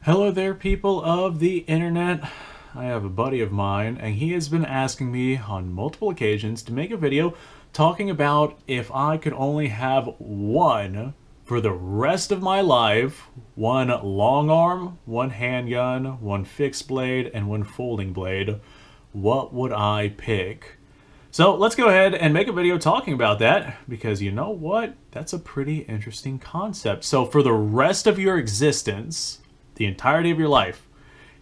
Hello there, people of the internet. I have a buddy of mine, and he has been asking me on multiple occasions to make a video talking about if I could only have one for the rest of my life, one long arm, one handgun, one fixed blade, and one folding blade, what would I pick? So let's go ahead and make a video talking about that, because you know what? That's a pretty interesting concept. So for the rest of your existence, the entirety of your life,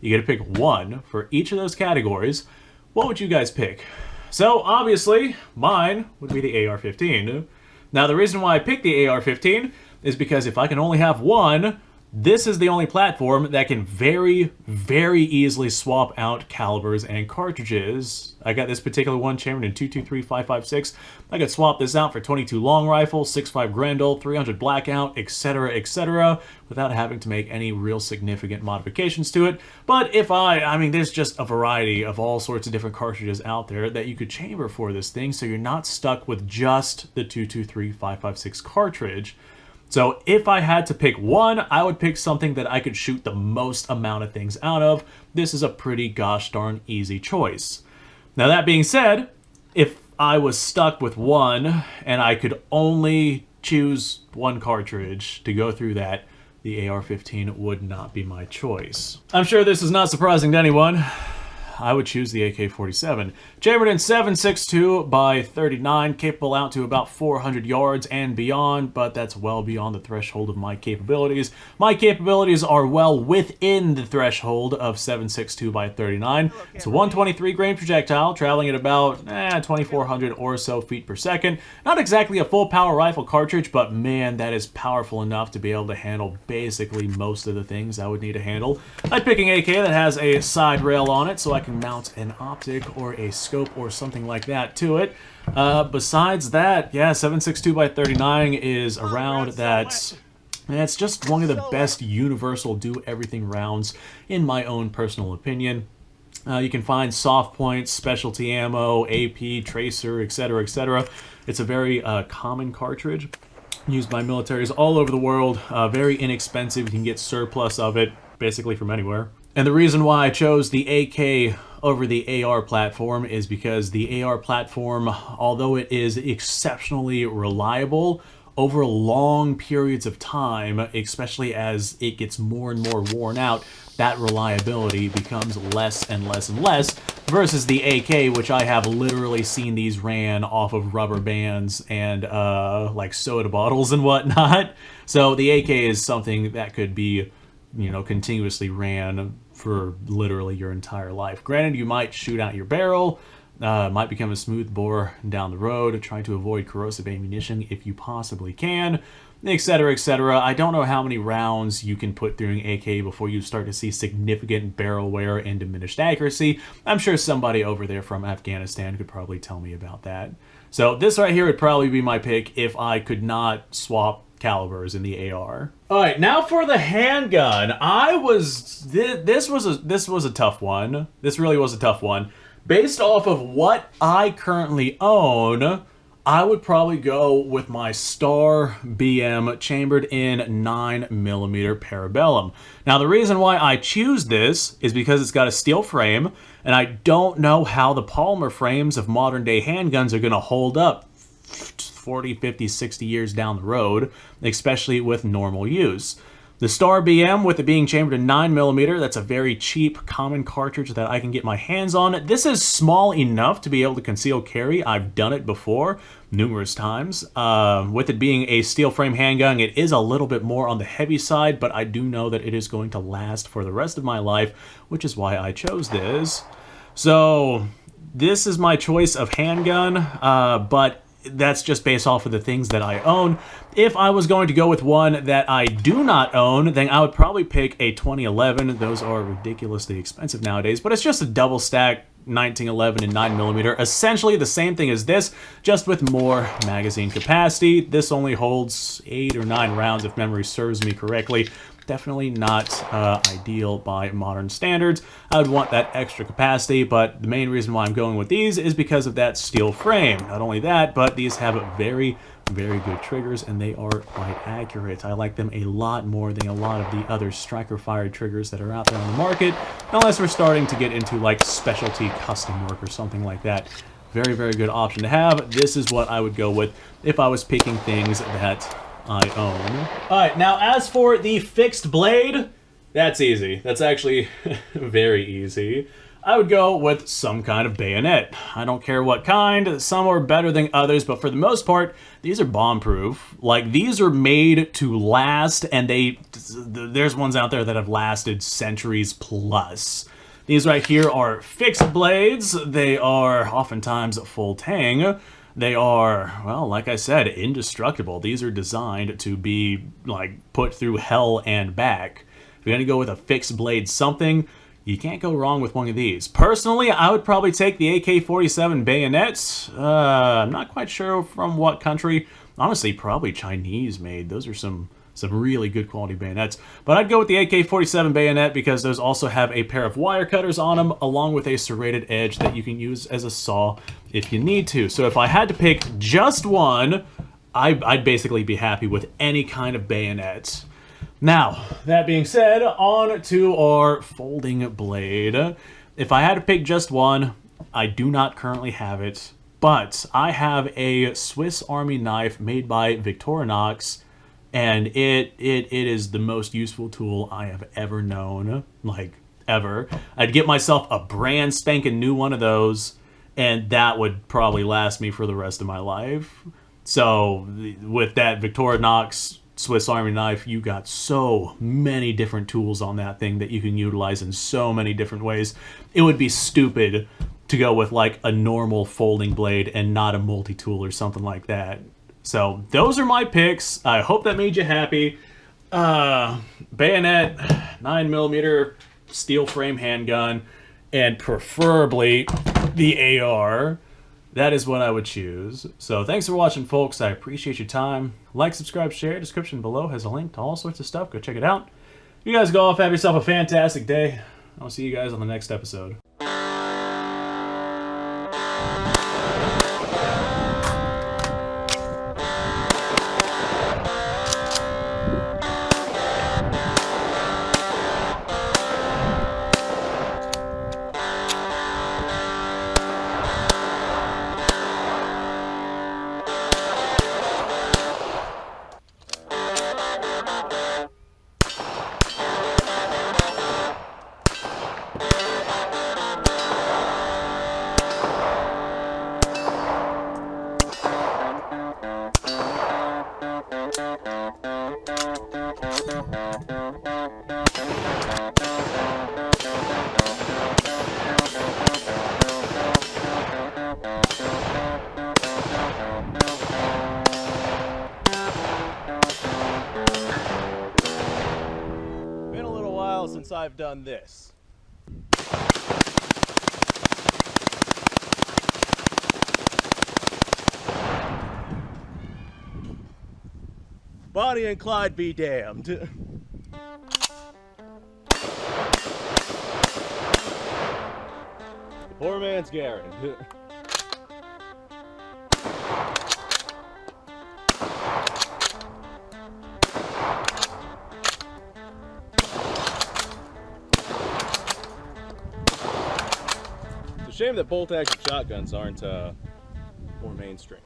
you get to pick one for each of those categories. What would you guys pick? So obviously mine would be the AR-15. Now the reason why I picked the AR-15 is because if I can only have one, this is the only platform that can very easily swap out calibers and cartridges. I got this particular one chambered in 223-556. I could swap this out for 22 long rifle, 6.5 Grendel, 300 blackout, etc., without having to make any real significant modifications to it. But if I mean, there's just a variety of all sorts of different cartridges out there that you could chamber for this thing, so you're not stuck with just the 223-556 cartridge. So if I had to pick one, I would pick something that I could shoot the most amount of things out of. This is a pretty gosh darn easy choice. Now that being said, if I was stuck with one and I could only choose one cartridge to go through that, the AR-15 would not be my choice. I'm sure this is not surprising to anyone. I would choose the AK-47. Chambered in 7.62 by 39, capable out to about 400 yards and beyond, but that's well beyond the threshold of my capabilities. My capabilities are well within the threshold of 7.62 by 39. It's a 123 grain projectile, traveling at about 2,400 or so feet per second. Not exactly a full power rifle cartridge, but man, that is powerful enough to be able to handle basically most of the things I would need to handle. I'd pick an AK that has a side rail on it, so I can mount an optic or a scope or something like that to it. Besides that, yeah, 7.62 by 39 is around that. And it's just one of the best universal do-everything rounds, in my own personal opinion. You can find soft points, specialty ammo, AP, tracer, etc. It's a very common cartridge used by militaries all over the world. Very inexpensive. You can get surplus of it basically from anywhere. And the reason why I chose the AK over the AR platform is because the AR platform, although it is exceptionally reliable, over long periods of time, especially as it gets more and more worn out, that reliability becomes less and less and less, versus the AK, which I have literally seen these ran off of rubber bands and like soda bottles and whatnot. So the AK is something that could be, you know, continuously ran for literally your entire life. Granted, you might shoot out your barrel, might become a smooth bore down the road, trying to avoid corrosive ammunition if you possibly can, etc. I don't know how many rounds you can put through an AK before you start to see significant barrel wear and diminished accuracy. I'm sure somebody over there from Afghanistan could probably tell me about that. So this right here would probably be my pick if I could not swap calibers in the AR. All right, now for the handgun. This was a tough one. This really was a tough one. Based off of what I currently own, I would probably go with my Star BM chambered in 9mm Parabellum. Now the reason why I choose this is because it's got a steel frame, and I don't know how the polymer frames of modern day handguns are going to hold up 40, 50, 60 years down the road, especially with normal use. The Star BM, with it being chambered in 9mm, that's a very cheap, common cartridge that I can get my hands on. This is small enough to be able to conceal carry. I've done it before, numerous times. With it being a steel frame handgun, it is a little bit more on the heavy side, but I do know that it is going to last for the rest of my life, which is why I chose this. So this is my choice of handgun, but that's just based off of the things that I own. If I was going to go with one that I do not own, then I would probably pick a 2011. Those are ridiculously expensive nowadays, but it's just a double stack 1911 and 9mm. Essentially the same thing as this, just with more magazine capacity. This only holds 8 or 9 rounds if memory serves me correctly. Definitely not ideal by modern standards. I would want that extra capacity, but the main reason why I'm going with these is because of that steel frame. Not only that, but these have a very, very good triggers, and they are quite accurate. I like them a lot more than a lot of the other striker-fired triggers that are out there on the market, unless we're starting to get into like specialty custom work or something like that. Very, very good option to have. This is what I would go with if I was picking things that I own. Alright, now as for the fixed blade, that's easy. That's actually very easy. I would go with some kind of bayonet. I don't care what kind. Some are better than others, but for the most part, these are bomb-proof. Like, these are made to last, and there's ones out there that have lasted centuries plus. These right here are fixed blades. They are oftentimes full tang. They are, well, like I said, indestructible. These are designed to be, like, put through hell and back. If you're gonna go with a fixed blade something, you can't go wrong with one of these. Personally, I would probably take the AK-47 bayonet. I'm not quite sure from what country. Honestly, probably Chinese made. Those are some really good quality bayonets. But I'd go with the AK-47 bayonet because those also have a pair of wire cutters on them, along with a serrated edge that you can use as a saw if you need to. So if I had to pick just one, I'd basically be happy with any kind of bayonet. Now, that being said, on to our folding blade. If I had to pick just one, I do not currently have it, but I have a Swiss Army knife made by Victorinox, and it is the most useful tool I have ever known, like, ever. I'd get myself a brand spanking new one of those, and that would probably last me for the rest of my life. So, with that Victorinox Swiss Army knife, you got so many different tools on that thing that you can utilize in so many different ways. It would be stupid to go with like a normal folding blade and not a multi-tool or something like that. So those are my picks. I hope that made you happy. Bayonet, 9mm steel frame handgun, and preferably the AR. That is what I would choose. So thanks for watching, folks. I appreciate your time. Like, subscribe, share. Description below has a link to all sorts of stuff. Go check it out. You guys go off, have yourself a fantastic day. I'll see you guys on the next episode. Since I've done this. Bonnie and Clyde be damned. The poor man's Garrett. Shame that bolt-action shotguns aren't more mainstream.